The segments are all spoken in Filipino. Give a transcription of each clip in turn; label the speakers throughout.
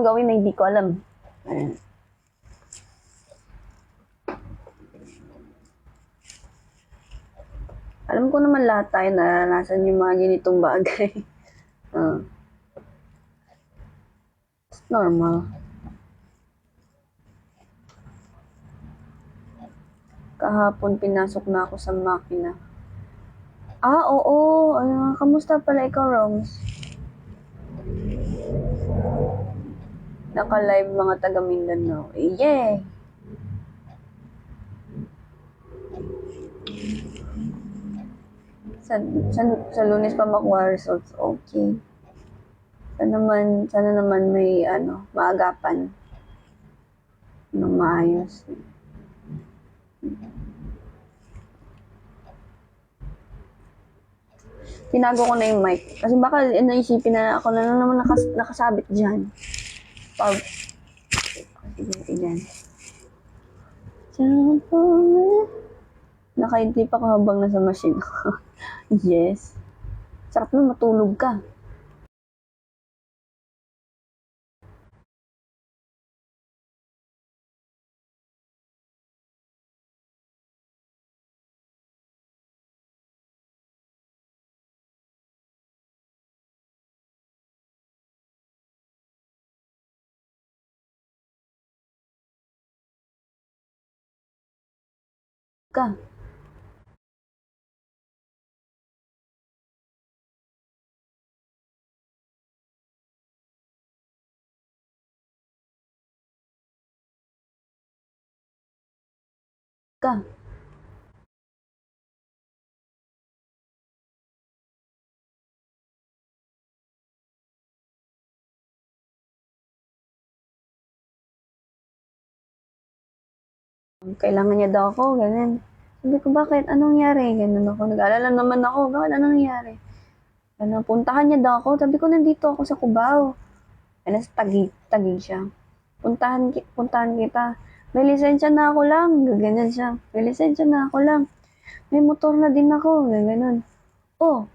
Speaker 1: gawin na hindi ko alam. Ayan. Alam ko naman lahat tayo naranasan yung mga ganitong bagay. It's normal. Kahapon pinasok na ako sa makina. Oo. Kamusta pala ikaw, Roms? Naka-live mga taga Mindanao. Yeah! Sa Lunes pa makuha results. Okay. Sana naman may maagapan ng maayos. Tinago ko na yung mic. Kasi baka naisipin na ako na naman nakasabit dyan. Sige. Nakaidlip ako habang nasa machine. Yes. Sarap na matulog ka. Ka. Kailangan niya daw ako, ganun. Sabi ko, bakit? Anong nangyari? Ganun ako. Nag-alala naman ako. Bakit? Anong nangyari? Puntahan niya daw ako. Sabi ko, nandito ako sa Cubao. Nasa Taguig siya. Puntahan kita. May lisensya na ako lang. Ganyan siya. May lisensya na ako lang. May motor na din ako. Ganun. Oh,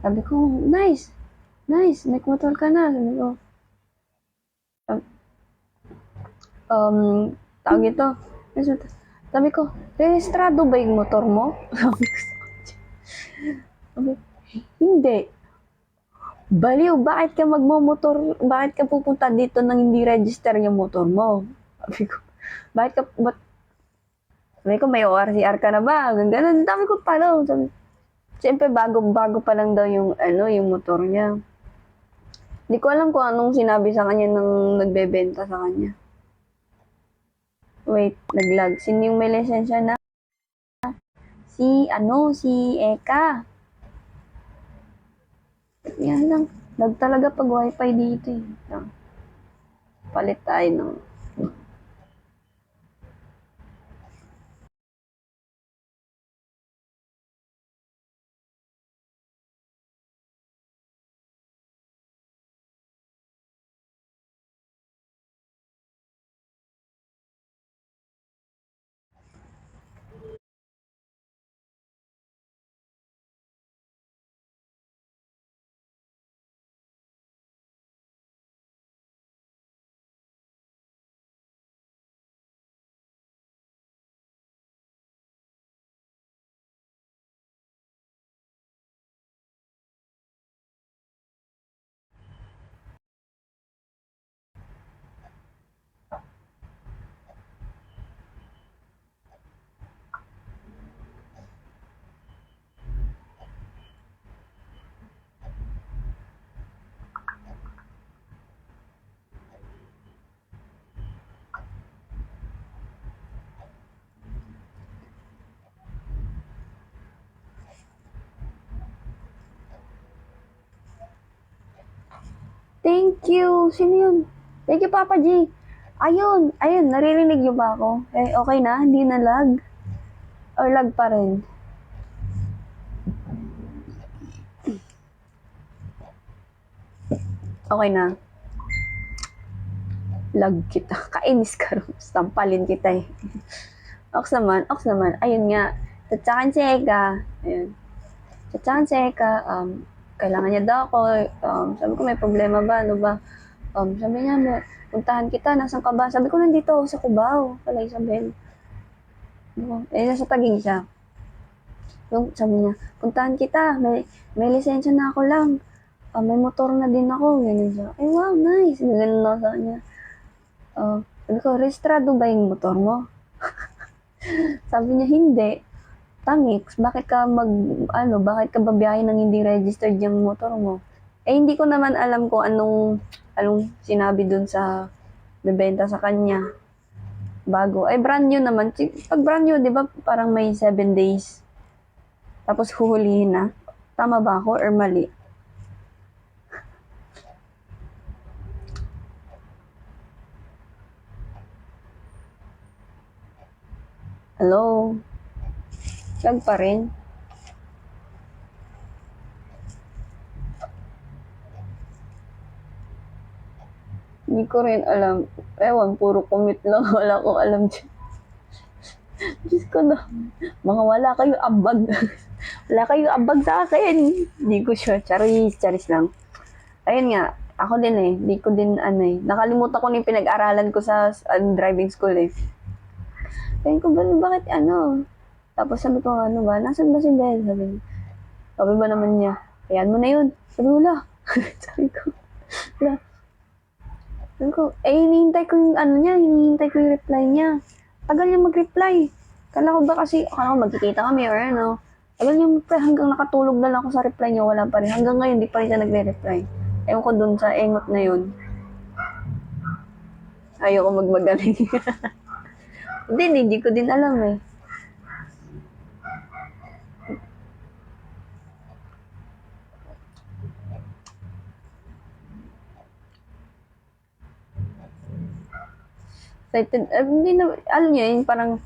Speaker 1: sabi ko, nice. Nice. May motor ka na. Sabi ko, tawag ito. Sabi ko, rehistrado ba yung motor mo? Sabi, hindi. Baliw, bakit ka magmomotor, bakit ka pupunta dito nang hindi register yung motor mo? Sabi ko, sabi ko, may ORCR ka na ba? Ganun, sabi ko, paano? Siyempre, bago pa lang daw yung motor niya. Hindi ko alam kung anong sinabi sa kanya nang nagbebenta sa kanya. Wait, naglag. Sino yung may lisensya na? Si Eka. Yan lang. Lag talaga pag wifi dito eh. Palit tayo ng Thank you. Sino yun? Thank you, Papa G. Ayun, naririnig niyo ba ako? Okay na? Hindi na lag? Or lag pa rin? Okay na. Lag kita. Kainis ka rin. Stampalin kita eh. Ox naman. Ayun nga. Tatsakan si Eka. Ayun. Tatsakan si Eka. Kailangan niya daw ako. Sabi ko, may problema ba? Ano ba? Sabi niya, puntahan kita, nasan ka ba? Sabi ko, nandito ako sa Cubao, kala Isabel. Nasa Taguig siya. Yung sabi niya, puntahan kita, may lisensya na ako lang. May motor na din ako, ganyan siya. Ay, wow, nice. Ganun na sa kanya. Sabi ko, registrado ba yung motor mo? Sabi niya, hindi. Tangik, bakit ka babiyahe ng hindi registered yung motor mo? Hindi ko naman alam kung anong sinabi dun sa bebenta sa kanya. Bago. Brand new naman. Pag brand new, di ba, parang may 7 days. Tapos huhulihin na. Tama ba ako or mali? Hello? Lag pa rin? Hindi ko rin alam. Ewan, puro commute lang. Wala akong alam dyan. Diyos ko na. Mga wala kayo ambag. Wala kayo ambag sa akin. Hindi ko sure. Charis lang. Ayun nga. Ako din Hindi ko din nakalimutan ko na yung pinag-aralan ko sa driving school Sabi ko, bakit Tapos sabi ko, nasan ba si Belle? Sabi ba naman niya, ayan mo na yun. Sabi ko, wala. Sabi ko, wala. Sabi ko, hinihintay ko yung hinihintay ko yung reply niya. Tagal niya mag-reply. Kala ko magkikita kami or Tagal niya mag-reply hanggang nakatulog na lang ako sa reply niya, wala pa rin. Hanggang ngayon, di pa rin siya nagre-reply. Ewan ko dun sa engot na yun. Ayoko magmagaling. Hindi ko din alam Excited, hindi na, alam niyo yun, parang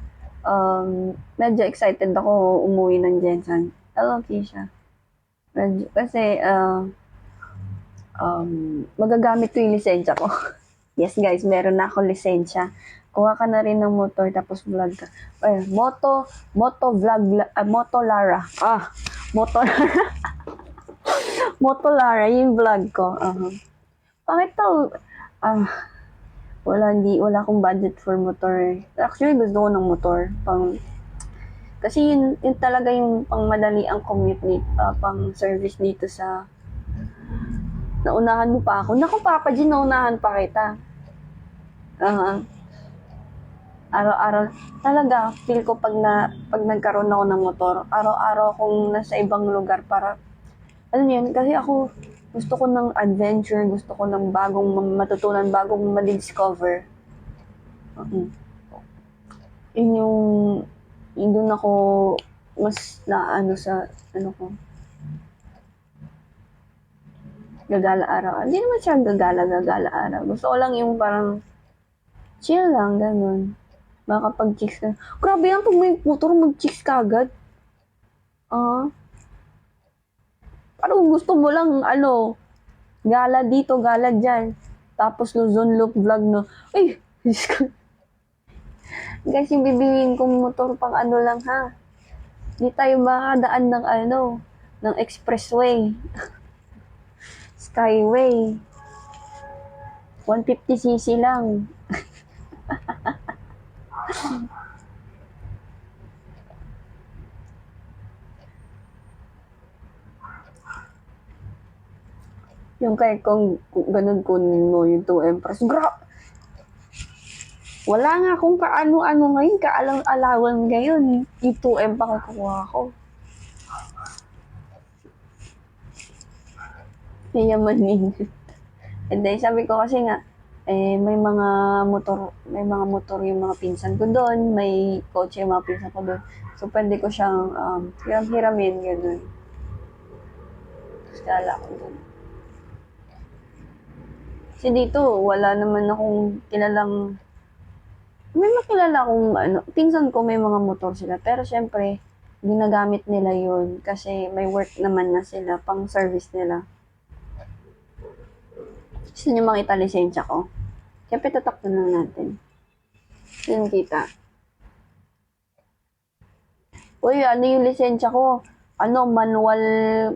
Speaker 1: medyo excited ako umuwi ng Jensen. Okay siya. Medyo, kasi magagamit ko yung lisensya ko. Yes guys, meron na ako lisensya. Kuha ka na rin ng motor tapos vlog ka. Moto Lara. Moto Lara. Moto Lara, yung vlog ko. Bakit to? Wala akong budget for motor. Actually, gusto ko ng motor. Kasi yun talaga yung pang madali ang commute pang service dito sa naunahan mo pa ako. Naku, Papa G, naunahan pa kita. Araw-araw. Talaga, feel ko pag nagkaroon ako ng motor, araw-araw akong nasa ibang lugar para, alam yun, kasi ako, gusto ko ng adventure, gusto ko ng bagong matutunan, bagong ma-discover. Yun doon ako mas sa ko. Gagala araw. Hindi naman siya gagala araw. Gusto ko lang yung parang chill lang, ganun. Makakapag-chicks ka. Grabe yan, pag may motor, mag-chicks ka agad. Parang gusto mo lang, gala dito, gala dyan. Tapos Luzon Loop vlog, Ay, guys, yung bibiliin kong motor pang lang, ha? Di tayo makadaan ng ng expressway. Skyway. 150cc lang. Yung kung ganun kunin mo yung 2 Empress. Wala nga akong kaano-ano ngayon, kaalang-alawan ngayon. Yung 2M pa kukuha ko. Yayamanin. And then, sabi ko kasi nga, may mga motor yung mga pinsan ko doon, may kotse yung mga pinsan ko doon. So, pwede ko siyang hiram-hiramin, gano'n. Tapos kala ko doon. Kasi dito, wala naman akong kilalang, may makilala akong, pinsan ko may mga motor sila. Pero syempre, ginagamit nila yun kasi may work naman na sila, pang service nila. Gusto niyo makita lisensya ko? Siyempre, tatakpan lang natin. Sino kita? Uy, yung lisensya ko? Manual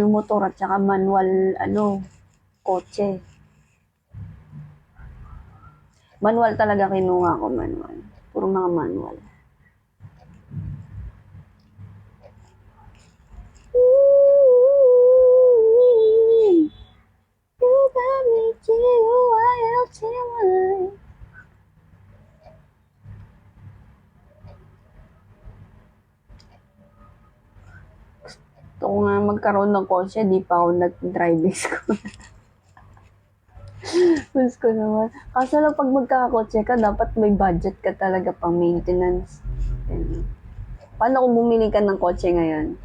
Speaker 1: motor at saka manual, kotse. Manual talaga kinuha ko, manual. Puro mga manual. You got me G-O-I-L-T-Y. Gusto ko nga magkaroon ng kotse, di pa ako nag-driving school. Gusto ko naman. Kaso lang pag magkakakotse ka, dapat may budget ka talaga pang maintenance. Ayun. Paano kung bumili ka ng kotse ngayon?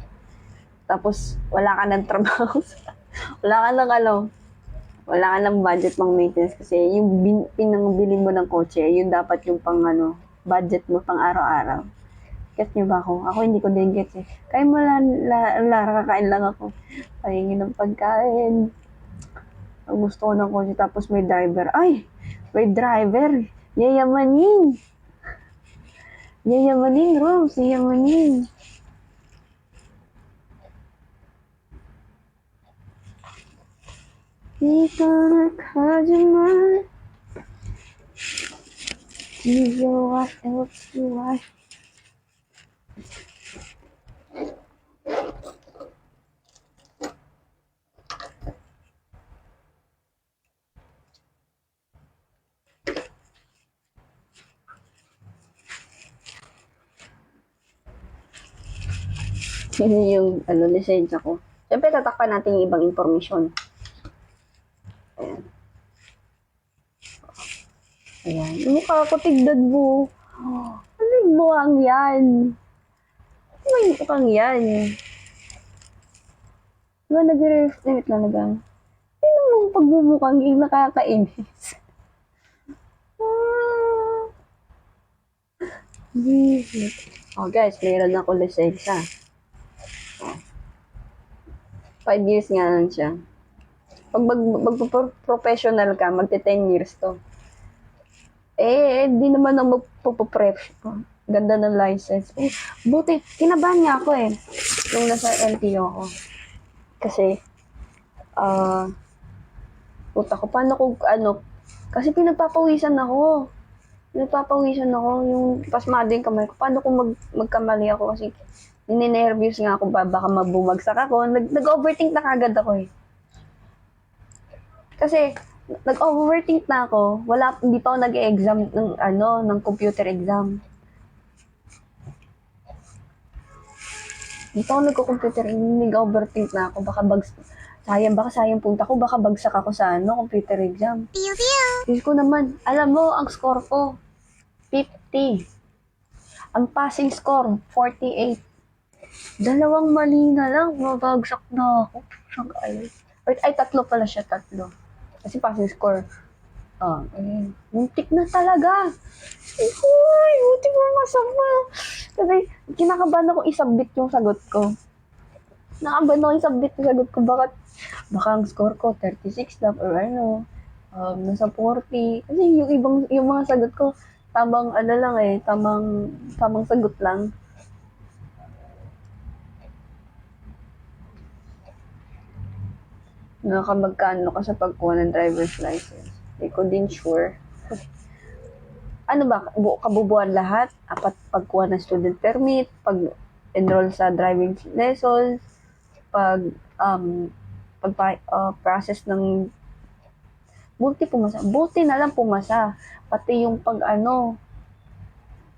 Speaker 1: Tapos wala ka ng trabaho. wala ka ng wala ka ng budget pang maintenance kasi yung pinangbili mo ng kotse, yun dapat yung pang budget mo pang araw-araw. Get niyo ba ako? Ako hindi ko din get eh. Kaya mo kakain lang ako. Pahingi ng pagkain. Ang gusto ko ng kotse tapos may driver. Ay! May driver! Yayamanin! Yayamanin, Rose! Yayamanin! Di ka nakadyaman. G-O-I-L-T-Y. yung lisensya ko. Siyempre, tatakpan natin yung ibang informasyon. Ayan. Ayan. Yung mukha ko, tigdad mo. Ano yung buhang yan? Ano yung mukhang yan? Diba nag-reflect na nagang? Ano mong pagmumukhang yung nakakainis? Oh guys, mayroon ako lisensya. 5 years nga lang siya. Pag mag-professional ka, magte-10 years to. Di naman ako magpo-prep. Ganda ng license. Buti, kinabahan niya ako eh. Nung nasa LTO ako. Kasi, puta ko, paano kung kasi pinagpapawisan ako. Yung pasmado yung kamay ko. Paano kung magkamali ako kasi ninenervyos nga ako baka mabumagsak ako. Nag-overthink na kagad ako eh. Kasi, nag-overthink na ako. Hindi pa ako nag-exam ng computer exam. Hindi pa ako nagko-computer, nag-overthink na ako. Baka sayang punta ko, baka bagsak ako sa computer exam. Diyos ko naman, alam mo, ang score ko, 50. Ang passing score, 48. 2 mali na lang, mabagsak na ako. Ay, 3 pala siya, 3. Kasi passing score. Ayun. Muntik na talaga. Uy, buti mo masama. Kasi kinakabahan ako isubmit yung sagot ko. Nakabahan ako isubmit yung sagot ko. Baka ang score ko 36 lang or nasa 40. Kasi yung mga sagot ko, tamang tamang sagot lang. Nakamagkano ka sa pagkuha ng driver's license? Hindi ko din sure. Ano ba? Kabubuan lahat? Pagkuha ng student permit, pag-enroll sa driving lessons, process ng buti na lang pumasa. Pati yung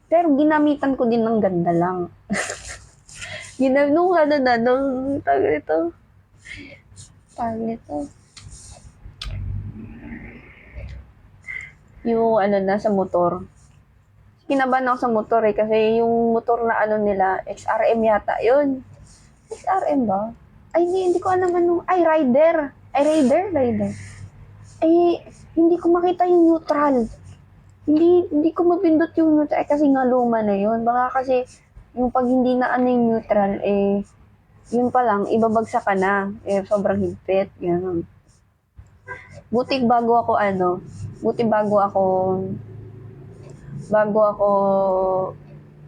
Speaker 1: pero ginamitan ko din ng ganda lang. Yung sa motor. Kinabahan ako sa motor eh, kasi yung motor na nila, XRM yata yun. XRM ba? Ay, hindi ko alam Rider. Rider. Hindi ko makita yung neutral. Hindi ko mapindot yung neutral kasi nga luma na yun. Baka kasi yung pag hindi na yung neutral, yun pa lang, ibabagsak ka na. Sobrang higpit. Yan. Buti bago ako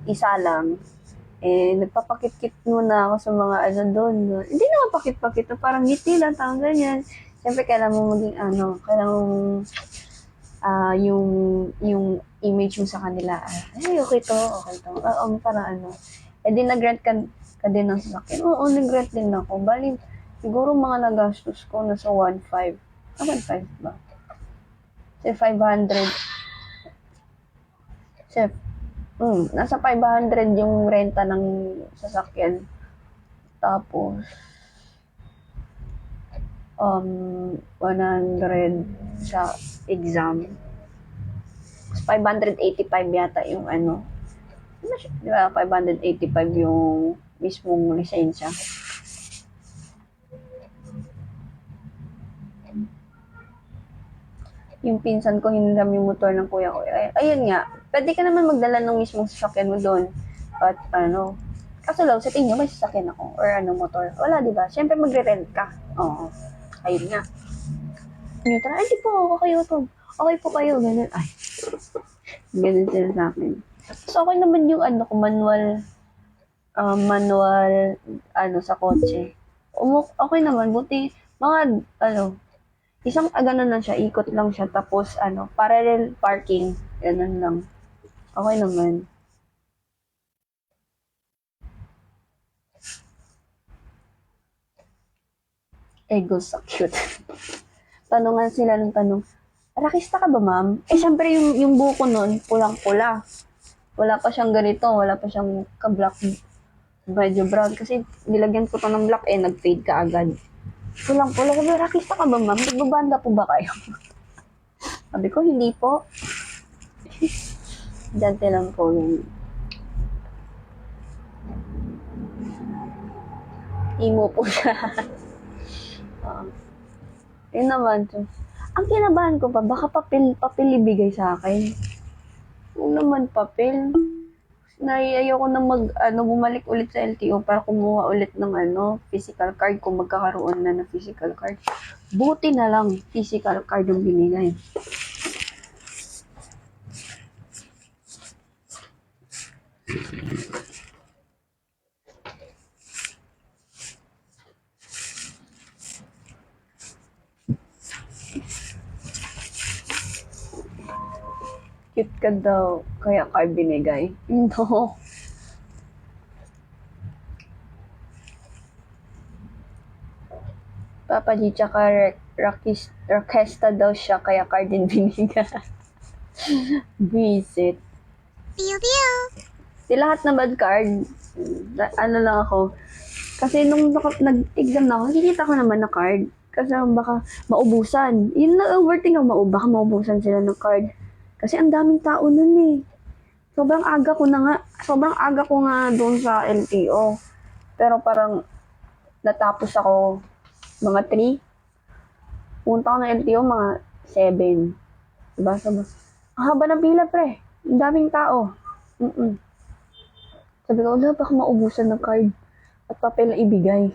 Speaker 1: isalang, nagpapakit-kit muna ako sa mga doon. Hindi naman pakit-pakit, parang ngiti lang, ganyan. Siyempre, kailangan mo maging kailangan mong yung image mo sa kanila, ay, okay to. Parang Eh, di nag-rent ka din ng sasakyan. Oo, nag-rent din ako. Bali, siguro mga nagastos ko nasa 1.5. 1.5 ba? Kasi 500. Kasi, nasa 500 yung renta ng sasakyan. Tapos, 100 sa exam. 585 yata yung di ba, 585 yung mismong lisensya. Yung pinsan ko, hiniram yung motor ng kuya ko. Ayun nga, pwede ka naman magdala ng mismong sasakyan mo doon. But kaso lang, sa tingin may sasakyan ako or motor. Wala, di ba? Siyempre magre-rent ka. Oo. Ayun nga. Neutral, ay, di po, okay to. Okay po kayo, ganun. Ay, ganun sila sa akin. So, okay naman yung manual, sa kotse. Okay naman, buti, mga, isang, ganun lang siya, ikot lang siya, tapos, parallel parking, ganun lang. Okay naman. Ego so cute. Tanungan sila ng tanong, rakista ka ba, ma'am? Eh, syempre, yung buko nun, pulang-pula. Wala pa siyang ganito, wala pa siyang ka-black, medyo brown. Kasi, nilagyan ko to ng black, nag-fade ka agad. Pulang-pula, sabi, rakista ka ba, ma'am? Nagbabanda po ba kayo? Sabi ko, hindi po. Dante lang po yun. Imo po siya. Yun naman. Ang kinabahan ko pa, baka papel ibigay sa akin. Kung naman papel. Ayoko na bumalik ulit sa LTO para kumuha ulit ng physical card kung magkakaroon na ng physical card. Buti na lang, physical card yung binigay. Cute ka daw, kaya card binigay. No. Papa G, tsaka Rakesta daw siya, kaya card din binigay. Visit.
Speaker 2: Pew pew!
Speaker 1: Di lahat na bad card, lang ako. Kasi nung nag-exam na ako, nakikita ko naman na card. Kasi baka maubusan. Yun na, overthink ako, baka maubusan sila ng card. Kasi ang daming tao nun eh. Sobrang aga ko nga doon sa LTO. Pero parang natapos ako mga 3. Punta ko ng LTO mga 7. Diba? Ang haba ng pila, pre. Ang daming tao. Sabi ko, wala, baka maubusan ng card at papel na ibigay.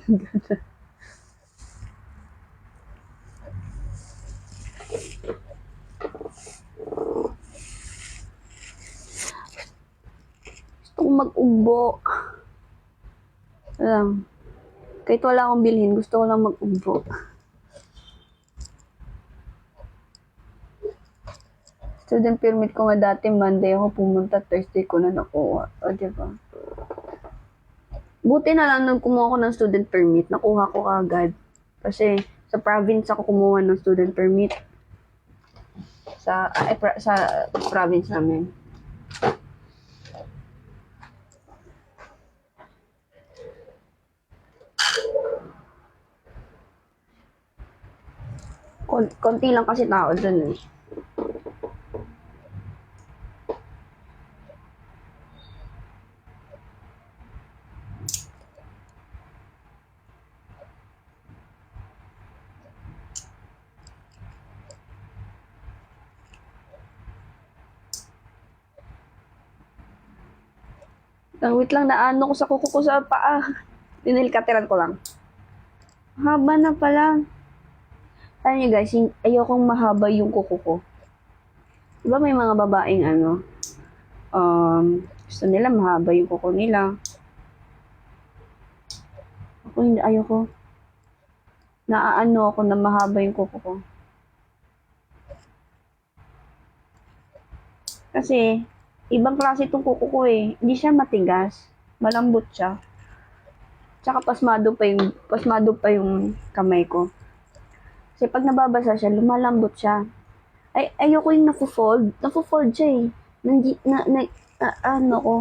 Speaker 1: Gusto kong mag-ugbo. Kahit wala akong bilhin, gusto ko lang mag-ugbo. Student permit ko nga dati, Monday ako pumunta, Thursday ko na nakuha. O, diba? Buti na lang nung kumuha ko ng student permit, nakuha ko agad. Kasi sa province ako kumuha ng student permit. Sa province namin. Konti lang kasi tao dun eh. Wait lang, naano ko sa kuko ko sa paa. Dinilkatiran ko lang. Haba na pala. Alam niyo guys, ayokong mahaba yung kuko ko. Diba may mga babaeng gusto nila mahaba yung kuko nila. Ako hindi, ayoko. naaano ako na mahaba yung kuko ko. Kasi, ibang klase itong kuko ko eh. Hindi siya matigas. Malambot siya. Tsaka pasmado pa yung kamay ko. Kasi pag nababasa siya, lumalambot siya. Ay, ayoko yung nafu-fold. Nafu-fold siya eh. Ano ko.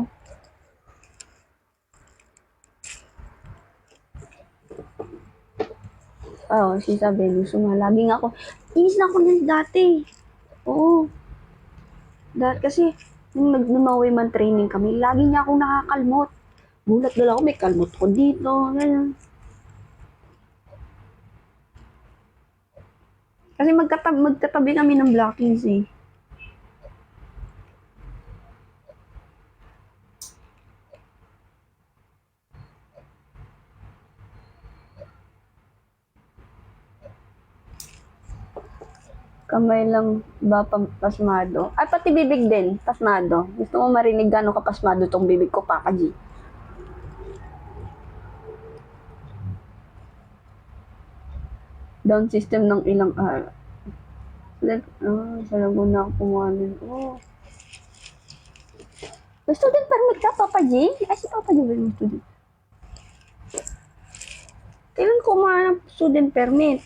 Speaker 1: Oo, si Isabel, sumalabing ako. Inis na ako niyan dati. Oo. Dahil kasi, nung nag-Norway man training kami, lagi niya akong nakakalmot. Gulat na lang ako, may kalmot ko dito. Ganyan. Kasi magkatabi kami ng blockings eh. Kamay lang ba pasmado? Ay, pati bibig din, pasmado. Gusto mo marinig gano'ng kapasmado tong bibig ko, Paka G? Down system ng ilang araw. Sa Laguna ako kumuha nun. Oh. May student permit ka, Papa G? Ay, si Papa G ba yung student? Kailan kumuha ng student permit?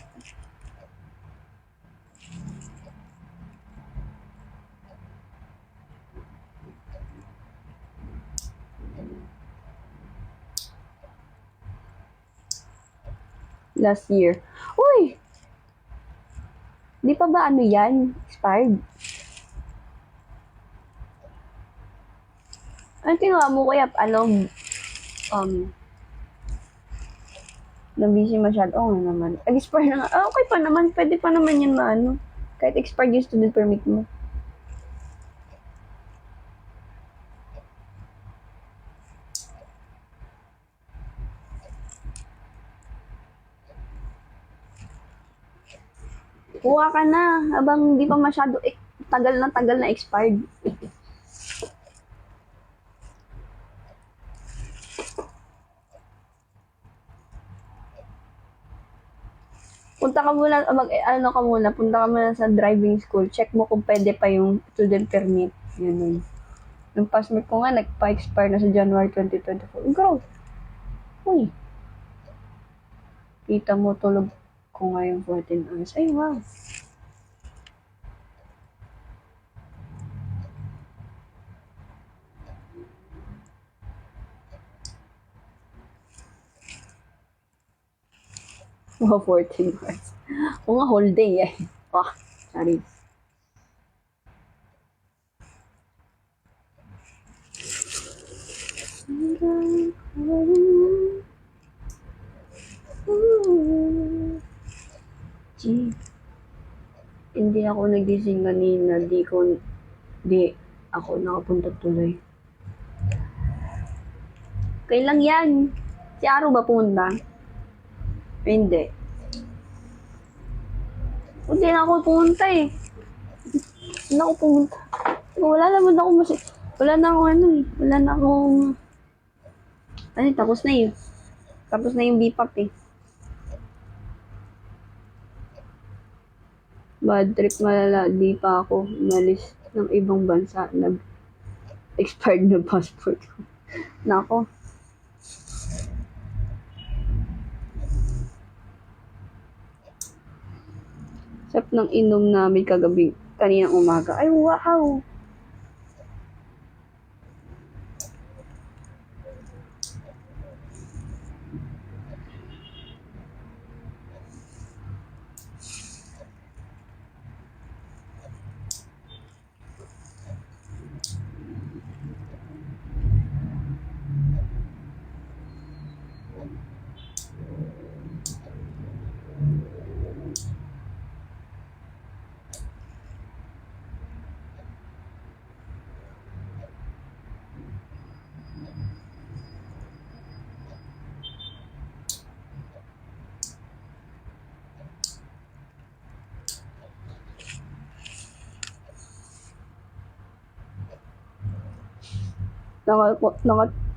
Speaker 1: Last year. Uy! Di pa ba ano yan? Expired? Ano kinuha mo kaya? Na-busy masyado. Oo nga naman. Expire na nga. Ah, okay pa naman. Pwede pa naman yan maano. Kahit expired yung student permit mo. Kuha ka na. Habang di pa masyado tagal na expired. Punta ka muna, punta ka muna sa driving school. Check mo kung pwede pa yung student permit. Yun. Yung passmate ko nga, nagpa-expire na sa January 2024. Gross. Uy. Kita mo, tulog ko ngayon 14 hours. Ay, wow. Wow, 14 hours. O nga, whole day eh. Oh, sorry. Hindi ako nagising kanina. Di ako nakapunta tuloy. Kailan yan? Si Aro ba pumunta? Hindi. Hindi na ako pumunta eh. Hindi na ako pumunta. Wala naman ako wala na akong ano eh. Wala na akong ano, tapos na yun. Tapos na yung BPAP eh. Bad trip malala. Di pa ako umalis ng ibang bansa. Nag-expired na passport ko. Nako. Sap ng inom namin kagabi, kaninang umaga. Ay, wow!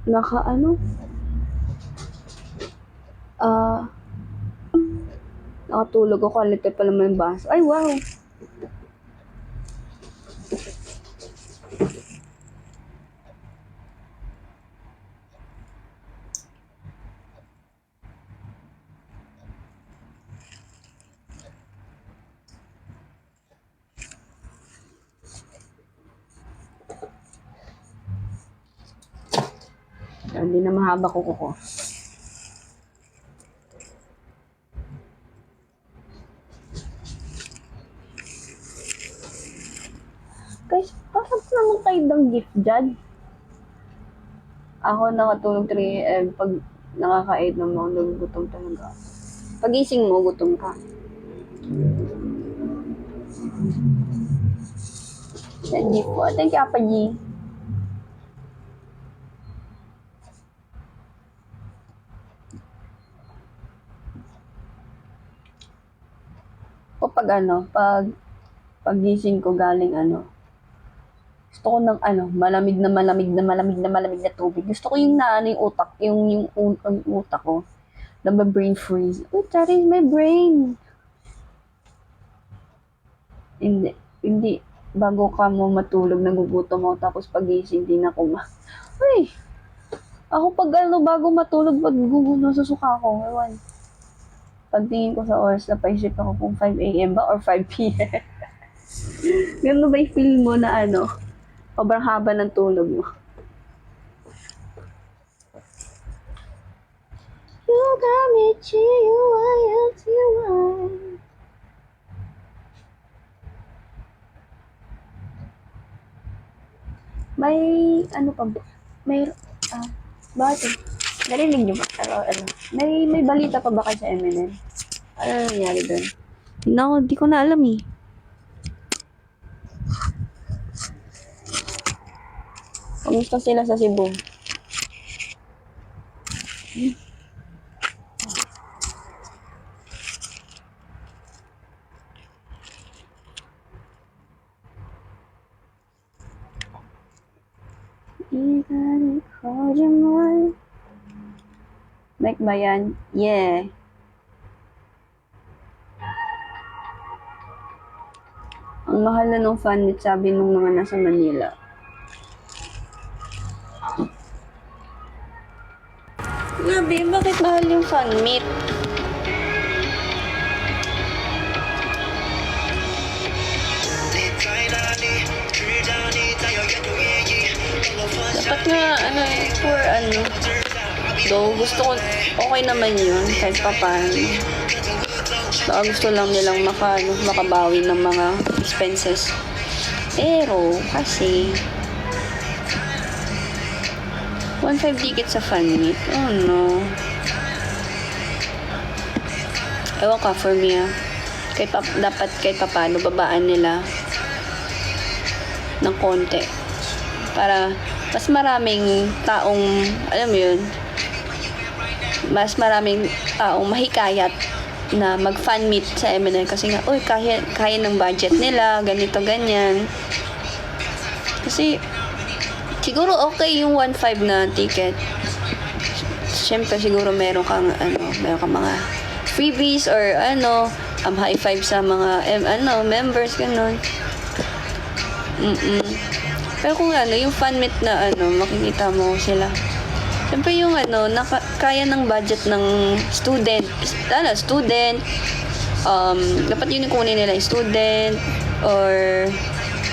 Speaker 1: Naka ano? Nakatulog ako, quality pa naman yung baso. Ay, wow! Hindi na mahaba kuko ko. Guys, pasok naman kayo ng gift dyan. Ako nakatulog 3 AM pag nakaka-8 naman, nagugutom talaga. Pagising mo, gutom ka. Hindi po. Thank you, Apa G. O pagising ko galing gusto ko ng malamig na tubig. Gusto ko yung yung utak, yung utak ko. Brain freeze. Oh, that is my brain. Hindi. Bago ka mo matulog, nagugutom mo, tapos pagising, di na kumain. Uy! Ako bago matulog, nasusuka ako. Ewan. Pagtingin ko sa oras, napaisip ako kung 5 AM ba or 5 PM. Ganun ba yung feel mo na sobrang haba ng tulog mo? You got me G-U-I-L-T-Y. May pa ba? Bakit? Narinig niyo ba? May balita pa ba kayo sa MNN? Ano nangyari doon? Di ko na alam eh. Kamusta sila sa Cebu? Mike ba yan? Yeah. Ang mahal na nung fan meet, sabi nung mga nasa Manila. Grabe, bakit mahal yung fan meet? Dapat nga, though, gusto ko, okay naman yun, kahit pa paano. Baka gusto lang nilang makabawi ng mga expenses. Pero, kasi, 1.5 ticket sa fan meet. Oh no. Ewan ka, for me dapat kahit pa paano, babaan nila ng konti. Para, mas maraming taong, alam mo yun, mas maraming taong mahikayat na mag-fan meet sa MNN kasi nga, kaya ng budget nila, ganito, ganyan. Kasi, siguro okay yung 1.5 na ticket. Siyempre, siguro meron kang mga freebies or high five sa mga, members, ganun. Pero kung yung fan meet na makikita mo sila. Siyempre yung kaya ng budget ng student, dapat yun yung kunin nila,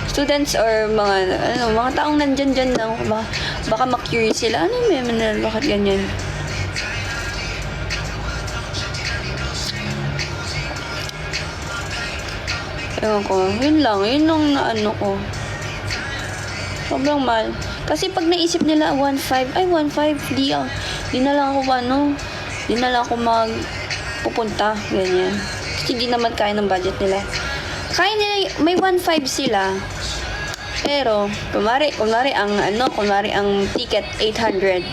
Speaker 1: students or mga taong nandyan lang, baka ma-curious sila, bakit ganyan? Ewan ko, yun yung ko. Sobrang mahal. Kasi pag naisip nila 1.5, di na lang ako pupunta, ganyan. Kasi di naman kaya ng budget nila. Kaya nila, may 1.5 sila. Pero, kunwari ang ticket 800.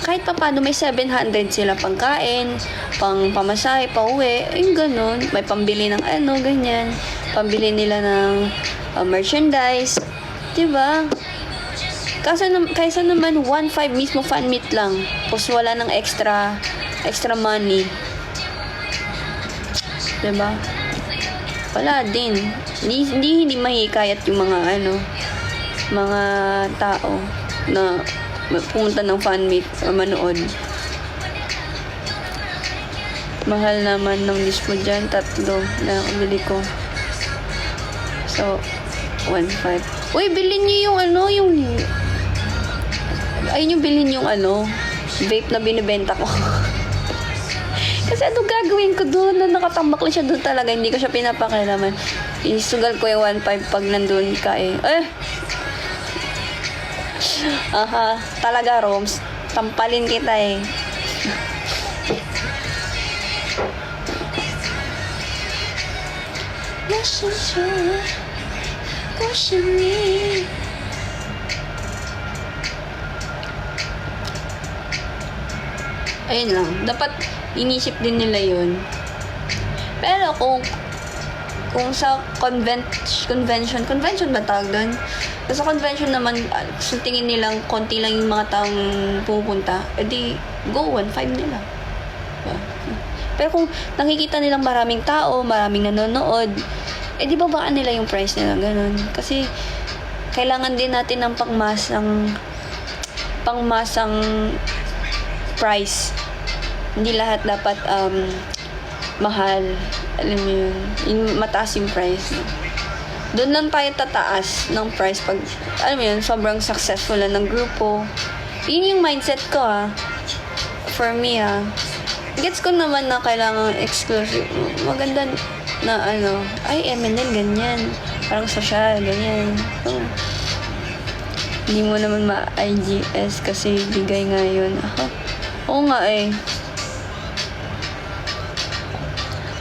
Speaker 1: Kahit pa paano may 700 sila pangkain, pang pamasahe, pauwi, ganun. May pambili ng ganyan. Pambili nila ng merchandise. Diba? Kaysa naman 1.5 mismo fan meet lang. Tapos wala ng extra money. Diba? Wala din. Hindi mahihikayat yung mga mga tao na pumunta ng fan meet o manood. Mahal naman ng list mo dyan. 3 na bili ko. So, 1.5. Uy, bilhin niyo yung ayun yung bilhin yung vape na binibenta ko. Kasi ano gagawin ko doon? Na nakatambak lang siya doon talaga. Hindi ko siya pinapakialaman. Isugal ko yung 1.5 pag nandun ka Aha, talaga, Roms. Tampalin kita Ayun lang. Dapat inisip din nila yun. Pero kung sa convention ba tawag doon? Sa convention naman, sa tingin nilang konti lang yung mga taong pupunta, edi go 1.5 nila. Pero kung nakikita nilang maraming tao, maraming nanonood, edi babaan nila yung price nila, ganun. Kasi kailangan din natin ng pangmasang price. Hindi lahat dapat mahal. Alam mo yun, mataas yung price. Doon lang tayo tataas ng price pag, alam mo yun, sobrang successful na ng grupo. Yun yung mindset ko for me gets ko naman na kailangan exclusive. Maganda na ay MNL ganyan, parang social ganyan. Hindi mo naman ma-IGS kasi bigay nga yun. Oo nga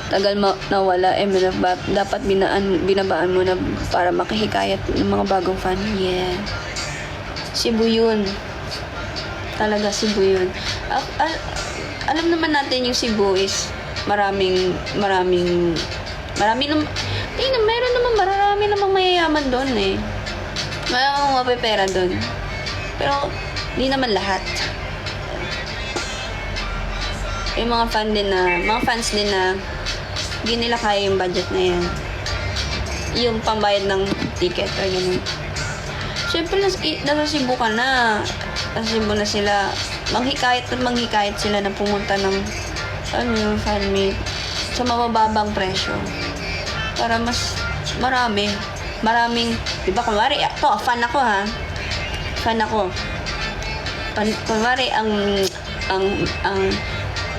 Speaker 1: tagal nawala dapat binabaan mo na para makahikayat ng mga bagong fan. Cebu yun. Talaga Cebu yun. Alam naman natin yung Cebu is marami meron naman marami namang mayayaman doon Maraming mapipera doon. Pero di naman lahat. Yung mga fans din na hindi nila kaya yung budget na yan. Yung pambayad ng ticket or ganun. Siyempre, nasa Cebu ka na. Nasa Cebu na sila. Manghikayat sila na pumunta ng fan meet sa mababang presyo. Para mas maraming, diba, kumari, fan ako. Kumari,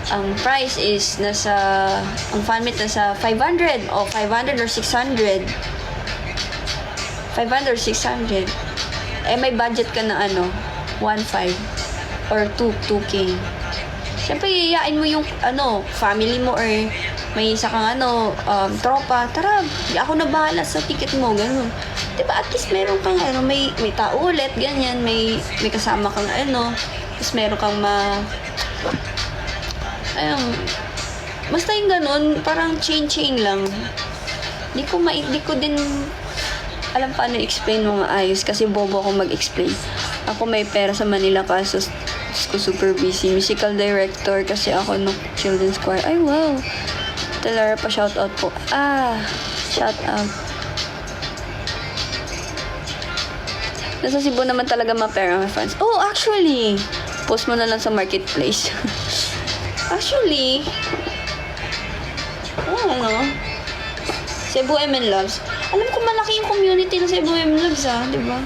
Speaker 1: ang price is ang fan meet nasa 500 or 600. 500 or 600. May budget ka na 1.5 or 2K. Siyempre, iyayain mo yung family mo or may isa kang tropa. Tara, ako na bahala sa ticket mo, gano'n. Diba, at least meron kang may tao ulit, ganyan, may kasama kang tapos meron kang basta yung ganun, parang chain lang. Di ko din alam paano i-explain mo maayos kasi bobo ako mag-explain. Ako may pera sa Manila kaso ko super busy. Musical director kasi ako ng children's choir. Ay, wow. Talara pa shoutout po. Shoutout. Nasa Cebu naman talaga mapera my fans. Oh, actually, post mo na lang sa marketplace. Actually, Cebu MN Loves. Alam ko malaki yung community ng Cebu MN Loves, di ba?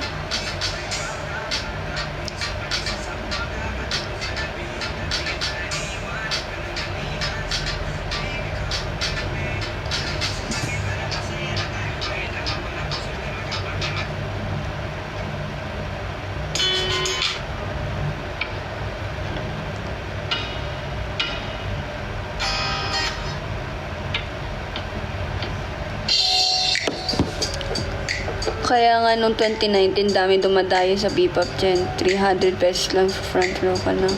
Speaker 1: Kaya nga nung 2019, dami dumadayo sa P-pop Gen. 300 pesos lang sa front row ka na.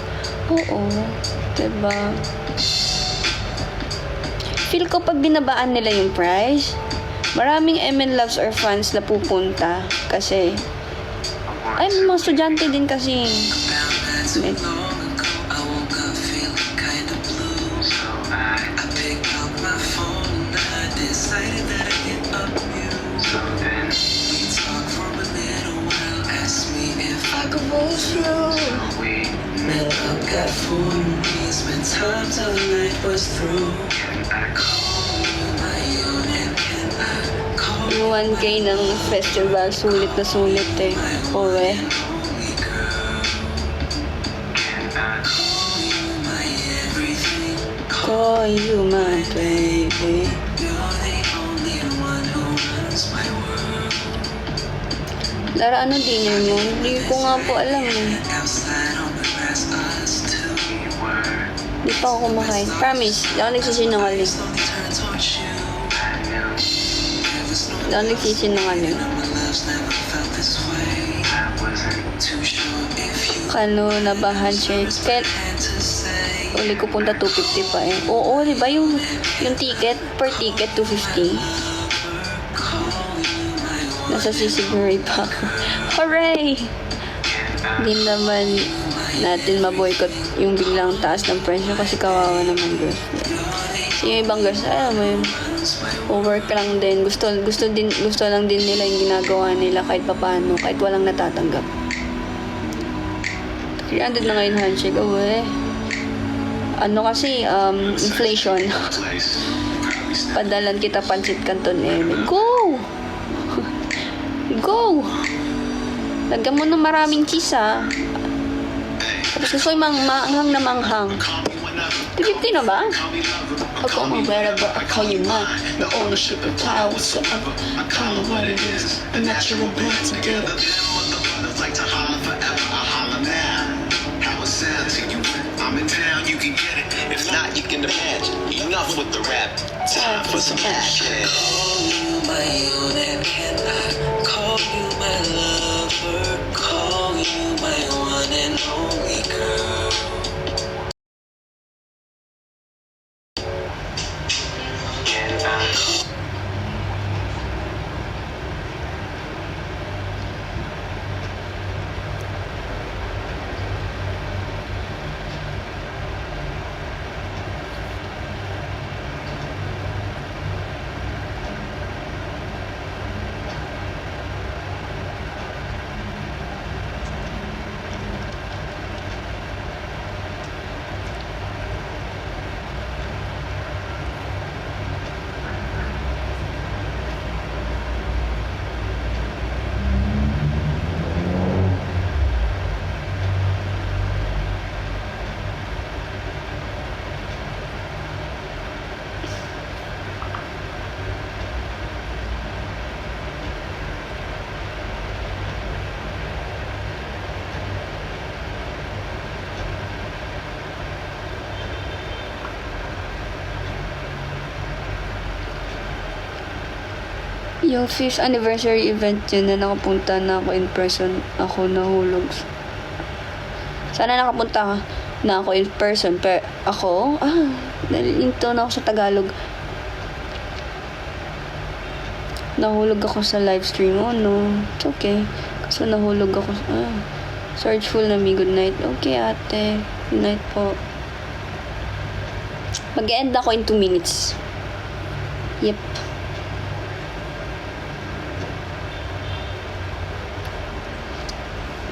Speaker 1: Oo. Diba? Feel ko pag binabaan nila yung price, maraming MN Loves or fans na pupunta. Kasi, ay, may mga estudyante din kasi. Yung 1K ng festival, sulit na sulit eh. Uwe. Call you my baby. Lara, ano din yun? Hindi ko nga po alam eh. Di pa ako kumakain. Promise, di ako nagsisinungaling. Di ako nagsisinungaling. Kano na ba handshake? Uli ko punta 250 pa eh. Oo, di ba yung ticket, per ticket 250? Nasa Sisiguri pa ako. Hooray! Hindi naman natin maboycott yung biglang taas ng presyo kasi kawawa naman girls. Yung ibang girls, alam mo yun, work lang din. Gusto lang din nila yung ginagawa nila kahit papaano, kahit walang natatanggap. 300 na ngayon handshake. Oh, eh. Ano kasi, inflation. Padalan kita Pansit Canton eh. Go! Go! Lagyan mo ng maraming cheese ha. Tapos gusto yung manghang na manghang. 250 na ba? Ako ang wearable, I call you mine. The ownership of power, so I call it what it is. A natural blood to get it. I'm in town, you can get it. If not, you can imagine. Enough with the rap. Time for some action. Call you my unit, can I call you my lover? Call you my one and only girl. Can I? Yung 5th anniversary event yun na nakapunta na ako in person. Ako nahulog. Sana nakapunta na ako in person. Pero ako, nalinto na ako sa Tagalog. Nahulog ako sa live stream. Oh no, it's okay. Kasi nahulog ako. Searchful na me, good night. Okay ate, good night po. Mag-end ako in 2 minutes. Yep.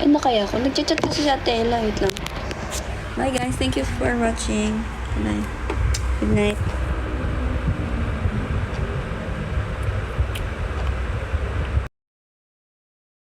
Speaker 1: Ano kaya ako? Nag-chat kasi sa Tela. Wait lang. Bye guys. Thank you for watching. Good night. Good night.